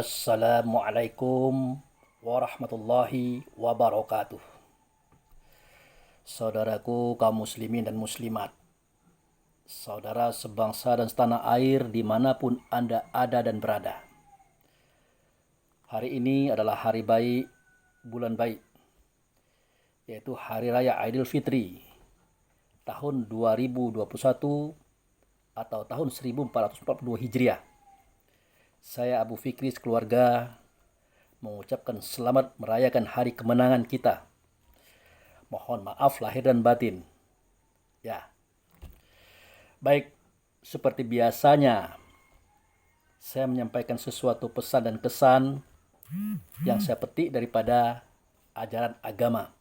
Assalamualaikum warahmatullahi wabarakatuh. Saudaraku kaum muslimin dan muslimat, saudara sebangsa dan setanah air dimanapun Anda ada dan berada. Hari ini adalah hari baik, bulan baik, yaitu Hari Raya Idul Fitri tahun 2021 atau tahun 1442 Hijriah. Saya Abu Fikri sekeluarga mengucapkan selamat merayakan hari kemenangan kita. Mohon maaf lahir dan batin. Ya, baik, seperti biasanya saya menyampaikan sesuatu pesan dan kesan yang saya petik daripada ajaran agama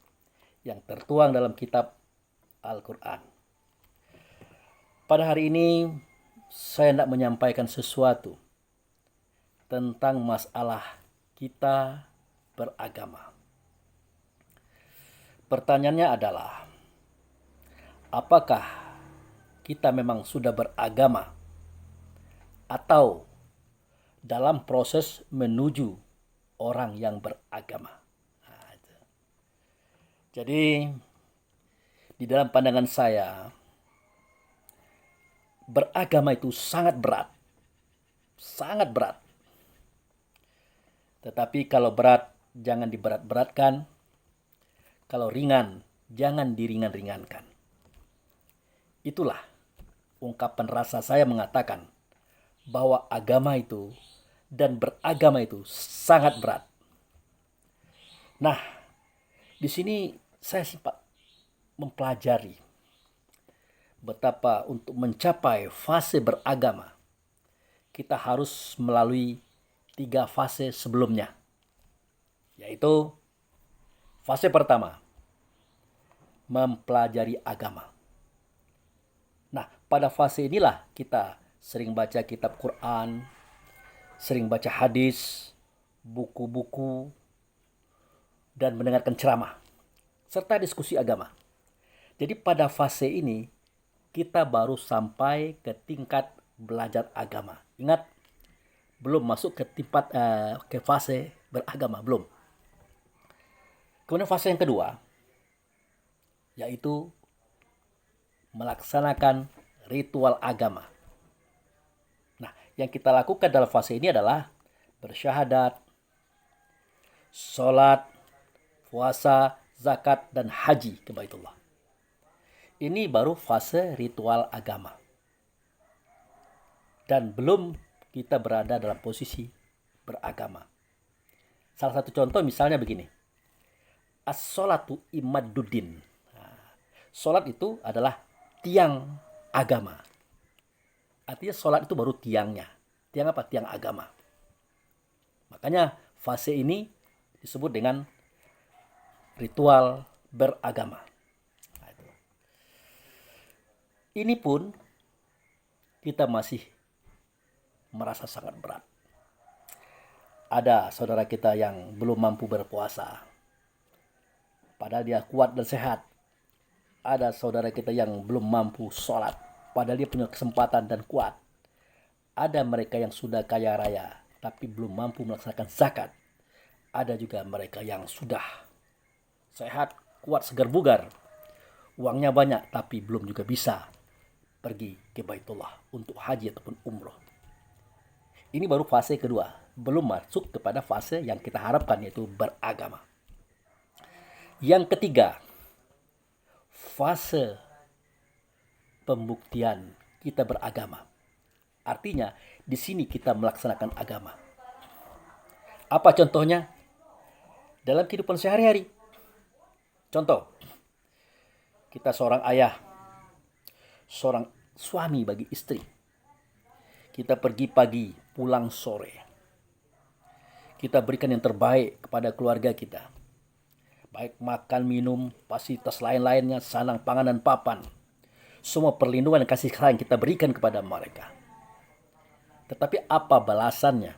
yang tertuang dalam kitab Al-Quran. Pada hari ini saya hendak menyampaikan sesuatu tentang masalah kita beragama. Pertanyaannya adalah, apakah kita memang sudah beragama atau dalam proses menuju orang yang beragama? Jadi, di dalam pandangan saya, beragama itu sangat berat. Sangat berat. Tetapi kalau berat, jangan diberat-beratkan. Kalau ringan, jangan diringan-ringankan. Itulah ungkapan rasa saya mengatakan bahwa agama itu dan beragama itu sangat berat. Nah, di sini saya sempat mempelajari betapa untuk mencapai fase beragama, kita harus melalui 3 fase sebelumnya. Yaitu fase pertama, mempelajari agama. Nah, pada fase inilah kita sering baca kitab Quran, sering baca hadis, buku-buku, dan mendengarkan ceramah, serta diskusi agama. Jadi pada fase ini, kita baru sampai ke tingkat belajar agama. Ingat, belum masuk ke fase beragama, belum. Kemudian fase yang kedua, yaitu melaksanakan ritual agama. Nah, yang kita lakukan dalam fase ini adalah bersyahadat, sholat, puasa, zakat, dan haji ke Baitullah. Ini baru fase ritual agama. Dan belum kita berada dalam posisi beragama. Salah satu contoh misalnya begini. As-sholatu imaduddin. Sholat itu adalah tiang agama. Artinya sholat itu baru tiangnya. Tiang apa? Tiang agama. Makanya fase ini disebut dengan ritual beragama. Ini pun kita masih merasa sangat berat. Ada saudara kita yang belum mampu berpuasa, padahal dia kuat dan sehat. Ada saudara kita yang belum mampu sholat, padahal dia punya kesempatan dan kuat. Ada mereka yang sudah kaya raya, tapi belum mampu melaksanakan zakat. Ada juga mereka yang sudah sehat, kuat, segar bugar. Uangnya banyak, tapi belum juga bisa pergi ke Baitullah untuk haji ataupun umroh. Ini baru fase kedua, belum masuk kepada fase yang kita harapkan, yaitu beragama. Yang ketiga, fase pembuktian kita beragama. Artinya, di sini kita melaksanakan agama. Apa contohnya? Dalam kehidupan sehari-hari. Contoh, kita seorang ayah, seorang suami bagi istri. Kita pergi pagi, pulang sore. Kita berikan yang terbaik kepada keluarga kita. Baik makan, minum, fasilitas lain-lainnya, sandang, pangan, dan papan. Semua perlindungan dan kasih sayang kita berikan kepada mereka. Tetapi apa balasannya?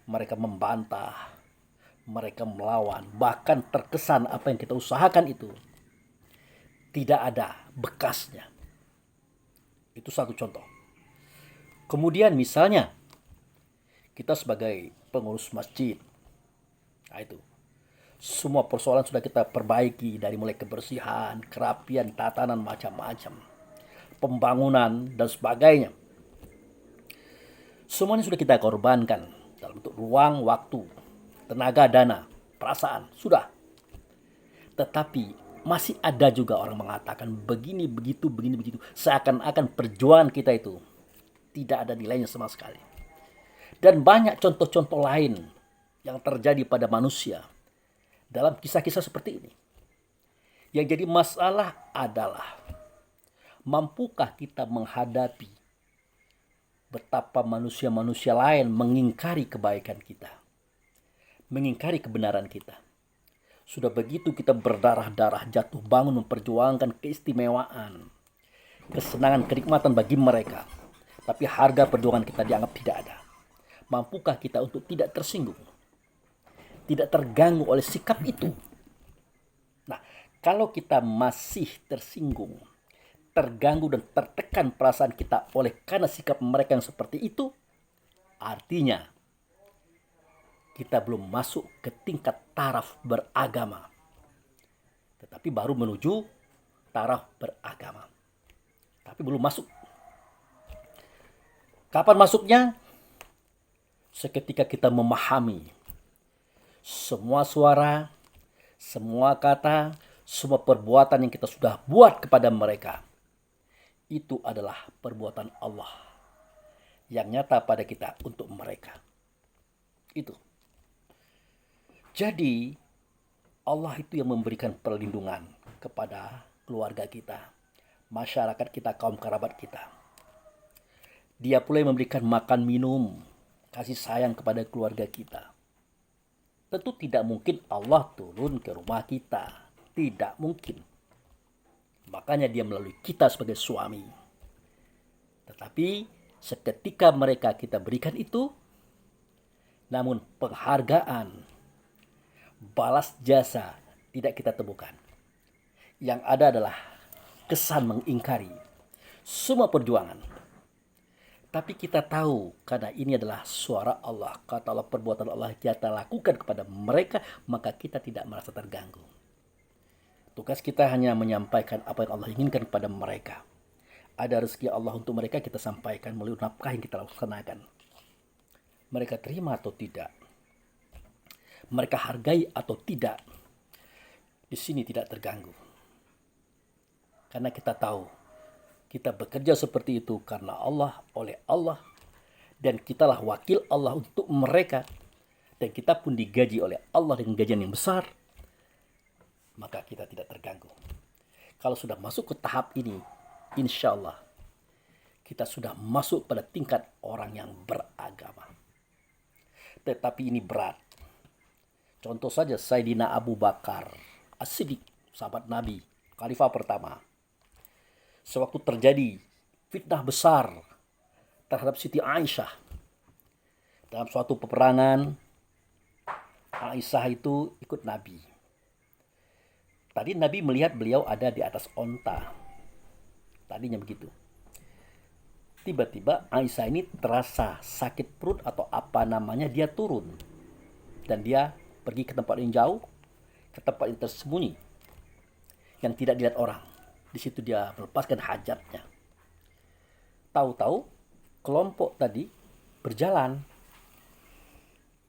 Mereka membantah, mereka melawan, bahkan terkesan apa yang kita usahakan itu tidak ada bekasnya. Itu satu contoh. Kemudian misalnya kita sebagai pengurus masjid, nah itu, semua persoalan sudah kita perbaiki dari mulai kebersihan, kerapian, tatanan macam-macam, pembangunan dan sebagainya. Semuanya sudah kita korbankan dalam bentuk ruang, waktu, tenaga, dana, perasaan, sudah. Tetapi masih ada juga orang mengatakan begini begitu, begini begitu, seakan-akan perjuangan kita itu tidak ada nilainya sama sekali. Dan banyak contoh-contoh lain yang terjadi pada manusia dalam kisah-kisah seperti ini. Yang jadi masalah adalah, mampukah kita menghadapi betapa manusia-manusia lain mengingkari kebaikan kita, mengingkari kebenaran kita. Sudah begitu kita berdarah-darah jatuh bangun memperjuangkan keistimewaan, kesenangan, kenikmatan bagi mereka. Tapi harga perjuangan kita dianggap tidak ada. Mampukah kita untuk tidak tersinggung, tidak terganggu oleh sikap itu? Nah, kalau kita masih tersinggung, terganggu dan tertekan perasaan kita oleh karena sikap mereka yang seperti itu, artinya kita belum masuk ke tingkat taraf beragama, tetapi baru menuju taraf beragama, tapi belum masuk. Kapan masuknya? Seketika kita memahami semua suara, semua kata, semua perbuatan yang kita sudah buat kepada mereka, itu adalah perbuatan Allah yang nyata pada kita untuk mereka. Itu. Jadi Allah itu yang memberikan perlindungan kepada keluarga kita, masyarakat kita, kaum kerabat kita. Dia pula yang memberikan makan minum, kasih sayang kepada keluarga kita. Tentu tidak mungkin Allah turun ke rumah kita. Tidak mungkin. Makanya dia melalui kita sebagai suami. Tetapi seketika mereka kita berikan itu, namun penghargaan, balas jasa tidak kita temukan. Yang ada adalah kesan mengingkari semua perjuangan. Tapi kita tahu karena ini adalah suara Allah, kata Allah, perbuatan Allah kita lakukan kepada mereka, maka kita tidak merasa terganggu. Tugas kita hanya menyampaikan apa yang Allah inginkan kepada mereka. Ada rezeki Allah untuk mereka, kita sampaikan melalui nafkah yang kita laksanakan. Mereka terima atau tidak, mereka hargai atau tidak, di sini tidak terganggu. Karena kita tahu kita bekerja seperti itu karena Allah, oleh Allah, dan kitalah wakil Allah untuk mereka, dan kita pun digaji oleh Allah dengan gajian yang besar, maka kita tidak terganggu. Kalau sudah masuk ke tahap ini, insya Allah kita sudah masuk pada tingkat orang yang beragama. Tetapi ini berat. Contoh saja Sayyidina Abu Bakar As-Siddiq, sahabat Nabi, khalifah pertama. Sewaktu terjadi fitnah besar terhadap Siti Aisyah dalam suatu peperangan, Aisyah itu ikut Nabi. Tadi Nabi melihat beliau ada di atas onta. Tadinya begitu. Tiba-tiba Aisyah ini terasa sakit perut atau apa namanya, dia turun. Dan dia pergi ke tempat yang jauh, ke tempat yang tersembunyi, yang tidak dilihat orang. Di situ dia melepaskan hajatnya. Tahu-tahu kelompok tadi berjalan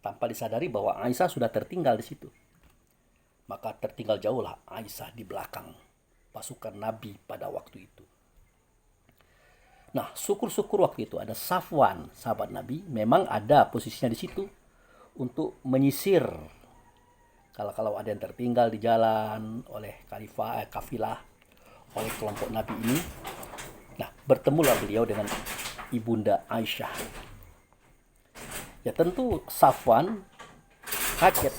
tanpa disadari bahwa Aisyah sudah tertinggal di situ. Maka tertinggal jauhlah Aisyah di belakang pasukan Nabi pada waktu itu. Nah, syukur-syukur waktu itu ada Safwan, sahabat Nabi, memang ada posisinya di situ untuk menyisir kalau ada yang tertinggal di jalan oleh kafilah, oleh kelompok Nabi ini. Nah, bertemulah beliau dengan Ibunda Aisyah. Ya tentu Safwan kaget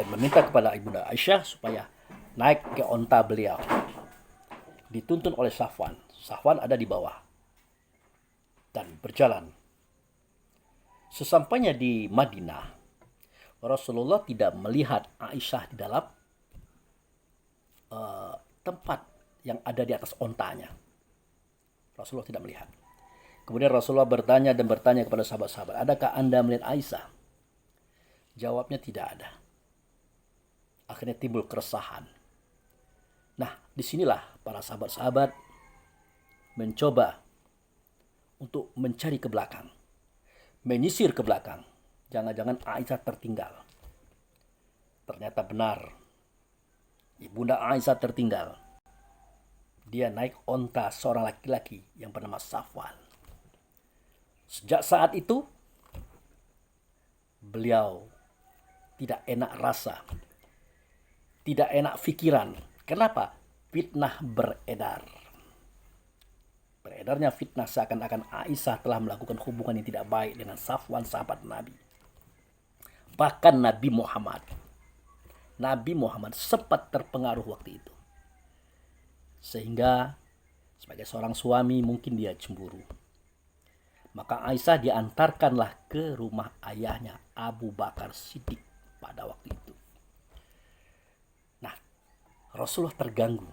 dan meminta kepada Ibunda Aisyah supaya naik ke onta beliau. Dituntun oleh Safwan. Safwan ada di bawah dan berjalan. Sesampainya di Madinah, Rasulullah tidak melihat Aisyah di dalam tempat yang ada di atas ontanya. Rasulullah tidak melihat. Kemudian Rasulullah bertanya dan bertanya kepada sahabat-sahabat, adakah anda melihat Aisyah? Jawabnya tidak ada. Akhirnya timbul keresahan. Nah, disinilah para sahabat-sahabat mencoba untuk mencari ke belakang, menyisir ke belakang. Jangan-jangan Aisyah tertinggal. Ternyata benar, Ibunda Aisyah tertinggal. Dia naik onta seorang laki-laki yang bernama Safwan. Sejak saat itu, beliau tidak enak rasa, tidak enak pikiran. Kenapa? Fitnah beredar. Beredarnya fitnah seakan-akan Aisyah telah melakukan hubungan yang tidak baik dengan Safwan, sahabat Nabi. Bahkan Nabi Muhammad sempat terpengaruh waktu itu. Sehingga sebagai seorang suami mungkin dia cemburu. Maka Aisyah diantarkanlah ke rumah ayahnya Abu Bakar Siddiq pada waktu itu. Nah, Rasulullah terganggu.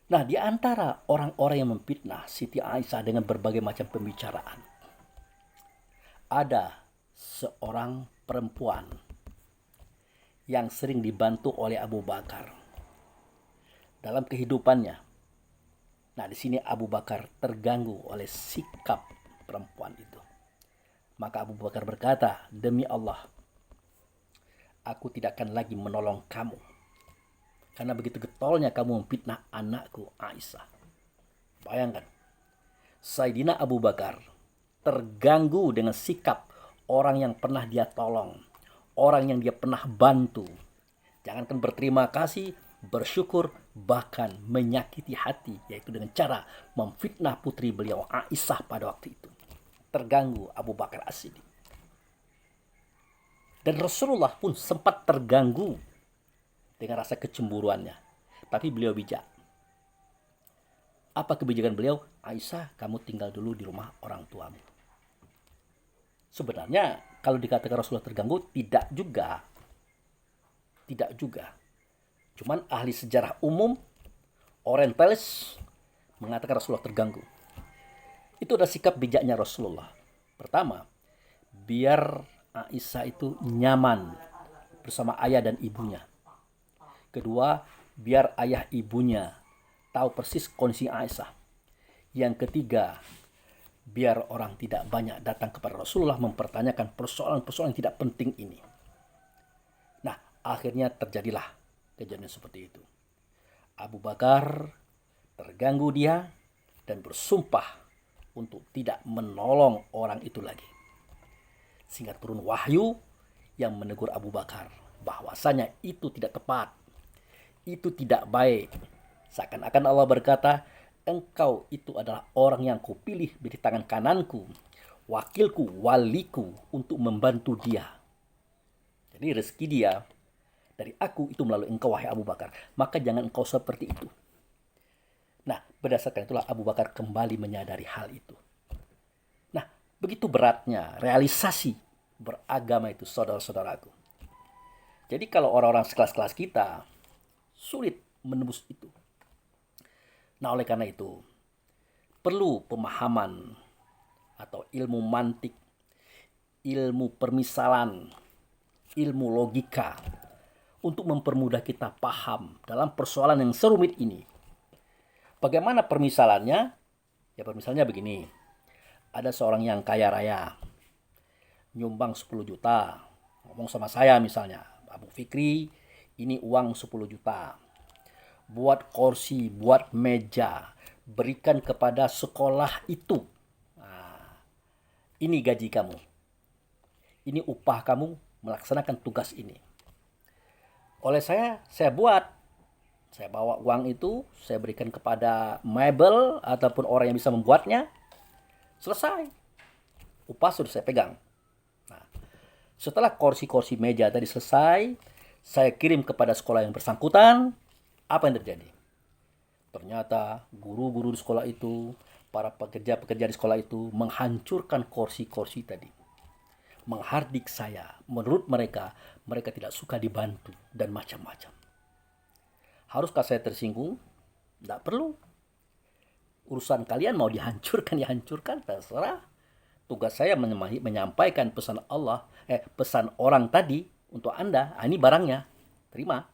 Nah, di antara orang-orang yang memfitnah Siti Aisyah dengan berbagai macam pembicaraan, ada seorang perempuan yang sering dibantu oleh Abu Bakar dalam kehidupannya. Nah, di sini Abu Bakar terganggu oleh sikap perempuan itu. Maka Abu Bakar berkata, demi Allah, aku tidak akan lagi menolong kamu. Karena begitu getolnya kamu memfitnah anakku Aisyah. Bayangkan, Sayyidina Abu Bakar terganggu dengan sikap orang yang pernah dia tolong, orang yang dia pernah bantu. Jangankan berterima kasih, bersyukur, bahkan menyakiti hati, yaitu dengan cara memfitnah putri beliau Aisyah pada waktu itu. Terganggu Abu Bakar As-Siddiq. Dan Rasulullah pun sempat terganggu dengan rasa kecemburuannya. Tapi beliau bijak. Apa kebijakan beliau? Aisyah, kamu tinggal dulu di rumah orang tuamu. Sebenarnya kalau dikatakan Rasulullah terganggu, tidak juga. Cuman ahli sejarah umum, orientalis, mengatakan Rasulullah terganggu. Itu adalah sikap bijaknya Rasulullah. Pertama, biar Aisyah itu nyaman bersama ayah dan ibunya. Kedua, biar ayah ibunya tahu persis kondisi Aisyah. Yang ketiga, biar orang tidak banyak datang kepada Rasulullah mempertanyakan persoalan-persoalan yang tidak penting ini. Nah, akhirnya terjadilah kejadian seperti itu. Abu Bakar terganggu dia dan bersumpah untuk tidak menolong orang itu lagi. Sehingga turun wahyu yang menegur Abu Bakar bahwasanya itu tidak tepat. Itu tidak baik. Seakan-akan Allah berkata, engkau itu adalah orang yang kupilih di tangan kananku, wakilku, waliku untuk membantu dia. Jadi rezeki dia dari aku itu melalui engkau, wahai Abu Bakar. Maka jangan engkau seperti itu. Nah, berdasarkan itulah Abu Bakar kembali menyadari hal itu. Nah, begitu beratnya realisasi beragama itu, saudara-saudaraku. Jadi kalau orang-orang sekelas-kelas kita sulit menembus itu. Nah, oleh karena itu perlu pemahaman atau ilmu mantik, ilmu permisalan, ilmu logika untuk mempermudah kita paham dalam persoalan yang serumit ini. Bagaimana permisalannya? Ya, permisalnya begini. Ada seorang yang kaya raya, nyumbang 10 juta. Ngomong sama saya misalnya, Abu Fikri, ini uang 10 juta. Buat kursi, buat meja, berikan kepada sekolah itu. Nah, ini gaji kamu. Ini upah kamu melaksanakan tugas ini. Oleh saya buat. Saya bawa uang itu, saya berikan kepada mebel ataupun orang yang bisa membuatnya. Selesai. Upah sudah saya pegang. Nah, setelah kursi-kursi meja tadi selesai, saya kirim kepada sekolah yang bersangkutan. Apa yang terjadi? Ternyata guru-guru di sekolah itu, para pekerja-pekerja di sekolah itu menghancurkan kursi-kursi tadi. Menghardik saya. Menurut mereka tidak suka dibantu dan macam-macam. Haruskah saya tersinggung? Tidak perlu. Urusan kalian mau dihancurkan, ya hancurkan, terserah. Tugas saya menyampaikan pesan Allah, pesan orang tadi untuk Anda. Ini barangnya, terima.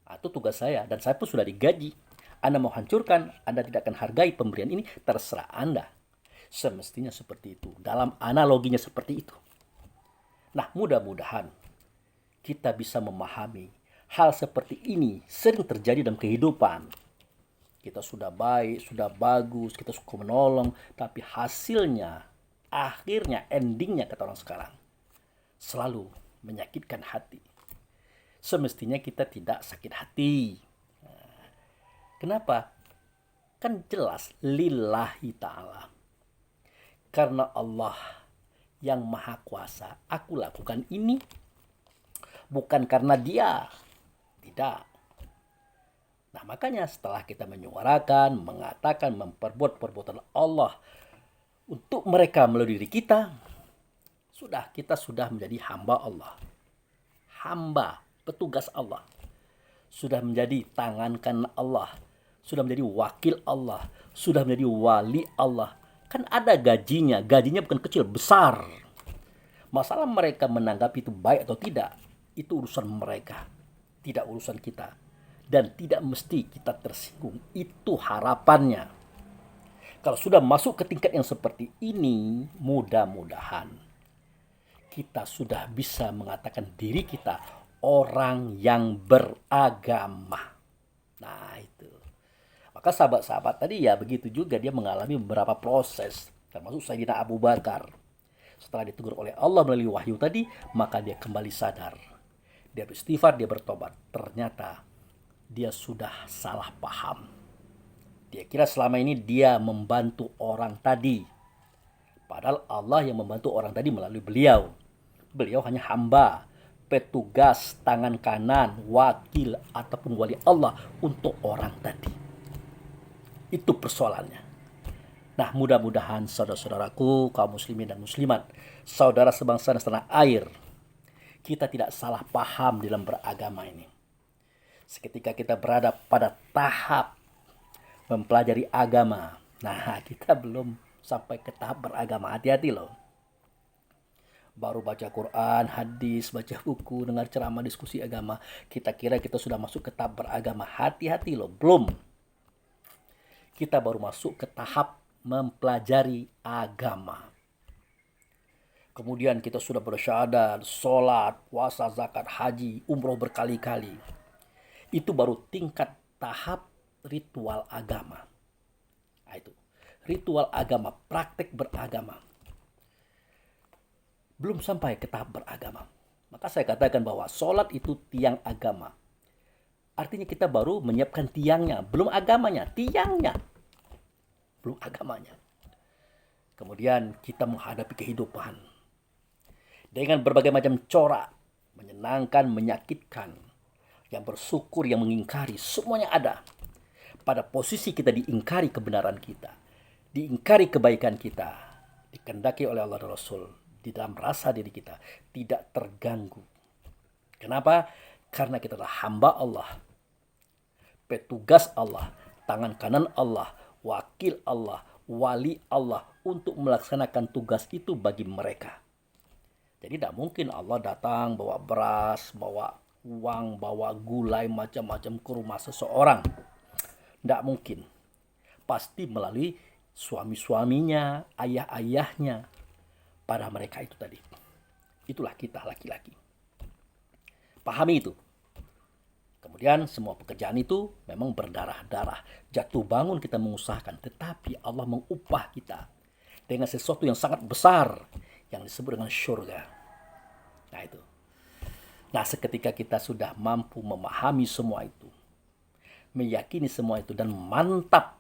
Itu tugas saya, dan saya pun sudah digaji. Anda mau hancurkan, Anda tidak akan hargai pemberian ini, terserah Anda. Semestinya seperti itu, dalam analoginya seperti itu. Nah, mudah-mudahan kita bisa memahami hal seperti ini sering terjadi dalam kehidupan. Kita sudah baik, sudah bagus, kita suka menolong, tapi hasilnya, akhirnya, endingnya kata orang sekarang, selalu menyakitkan hati. Semestinya kita tidak sakit hati. Kenapa? Kan jelas lillahi ta'ala. Karena Allah yang maha kuasa, aku lakukan ini bukan karena dia. Tidak. Nah, makanya setelah kita menyuarakan, mengatakan, memperbuat perbuatan Allah untuk mereka melalui diri kita, kita sudah menjadi hamba Allah. Hamba, petugas Allah. Sudah menjadi tangan kanan Allah. Sudah menjadi wakil Allah. Sudah menjadi wali Allah. Kan ada gajinya bukan kecil, besar. Masalah mereka menanggapi itu baik atau tidak, itu urusan mereka, tidak urusan kita. Dan tidak mesti kita tersinggung, itu harapannya. Kalau sudah masuk ke tingkat yang seperti ini, mudah-mudahan kita sudah bisa mengatakan diri kita orang yang beragama. Nah itu. Maka sahabat-sahabat tadi ya begitu juga, dia mengalami beberapa proses, termasuk Sayyidina Abu Bakar. Setelah ditegur oleh Allah melalui wahyu tadi, maka dia kembali sadar. Dia beristighfar, dia bertobat. Ternyata dia sudah salah paham. Dia kira selama ini dia membantu orang tadi. Padahal Allah yang membantu orang tadi melalui beliau. Beliau hanya hamba, petugas, tangan kanan, wakil, ataupun wali Allah untuk orang tadi. Itu persoalannya. Nah, mudah-mudahan saudara-saudaraku, kaum muslimin dan muslimat, saudara sebangsa dan setanah air, kita tidak salah paham dalam beragama ini. Seketika kita berada pada tahap mempelajari agama, nah kita belum sampai ke tahap beragama. Hati-hati loh. Baru baca Quran, hadis, baca buku, dengar ceramah, diskusi agama, kita kira kita sudah masuk ke tahap beragama. Hati-hati loh, belum. Kita baru masuk ke tahap mempelajari agama. Kemudian kita sudah bersyahadat, sholat, puasa, zakat, haji, umroh berkali-kali. Itu baru tingkat tahap ritual agama. Nah, itu ritual agama, praktek beragama. Belum sampai ke tahap beragama. Maka saya katakan bahwa sholat itu tiang agama. Artinya kita baru menyiapkan tiangnya, belum agamanya, tiangnya. Belum agamanya. Kemudian kita menghadapi kehidupan dengan berbagai macam corak, menyenangkan, menyakitkan, yang bersyukur, yang mengingkari, semuanya ada. Pada posisi kita diingkari kebenaran kita, diingkari kebaikan kita, dikehendaki oleh Allah dan Rasul, di dalam rasa diri kita tidak terganggu. Kenapa? Karena kita adalah hamba Allah, petugas Allah, tangan kanan Allah, wakil Allah, wali Allah untuk melaksanakan tugas itu bagi mereka. Jadi tidak mungkin Allah datang bawa beras, bawa uang, bawa gulai, macam-macam ke rumah seseorang. Tidak mungkin. Pasti melalui suami-suaminya, ayah-ayahnya pada mereka itu tadi. Itulah kita laki-laki. Pahami itu. Kemudian semua pekerjaan itu memang berdarah-darah. Jatuh bangun kita mengusahakan. Tetapi Allah mengupah kita dengan sesuatu yang sangat besar yang disebut dengan syurga. Nah itu. Nah seketika kita sudah mampu memahami semua itu, meyakini semua itu, dan mantap,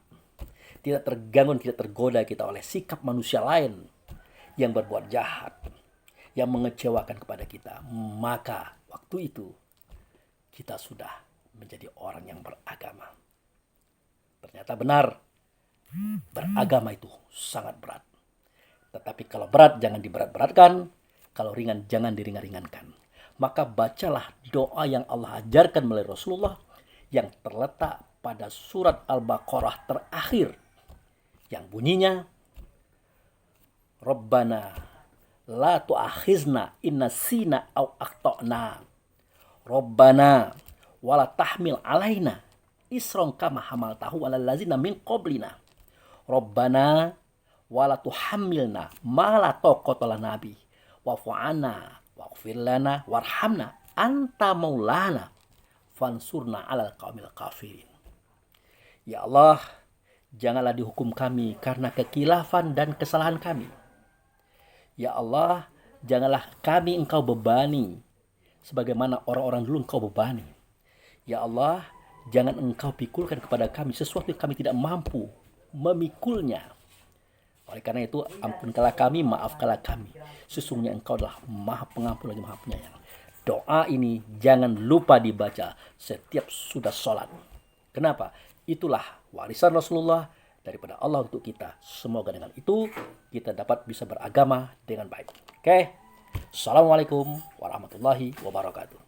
tidak terganggu, tidak tergoda kita oleh sikap manusia lain yang berbuat jahat, yang mengecewakan kepada kita, maka waktu itu kita sudah menjadi orang yang beragama. Ternyata benar, beragama itu sangat berat. Tetapi kalau berat jangan diberat-beratkan, kalau ringan jangan diringan-ringankan. Maka bacalah doa yang Allah ajarkan melalui Rasulullah yang terletak pada surat Al-Baqarah terakhir. yang bunyinya Rabbana la tu'akhizna in nasina aw akhtana. Rabbana wala tahmil alaina isron kama hamaltahu alal ladzina min qablina. Rabbana wala tuhammilna ma la taqata lana bi wa'fu 'anna waghfir lana warhamna anta maulana fansurna 'alal qaumil kafirin. Ya Allah, janganlah dihukum kami karena kekilafan dan kesalahan kami. Ya Allah, janganlah kami Engkau bebani sebagaimana orang-orang dulu Engkau bebani. Ya Allah, jangan Engkau pikulkan kepada kami sesuatu yang kami tidak mampu memikulnya. Oleh karena itu, ampunkanlah kami, maafkanlah kami. Sesungguhnya Engkau adalah Maha Pengampun lagi Maha Penyayang. Doa ini jangan lupa dibaca setiap sudah sholat. Kenapa? Itulah warisan Rasulullah daripada Allah untuk kita. Semoga dengan itu kita dapat bisa beragama dengan baik. Oke. Assalamualaikum warahmatullahi wabarakatuh.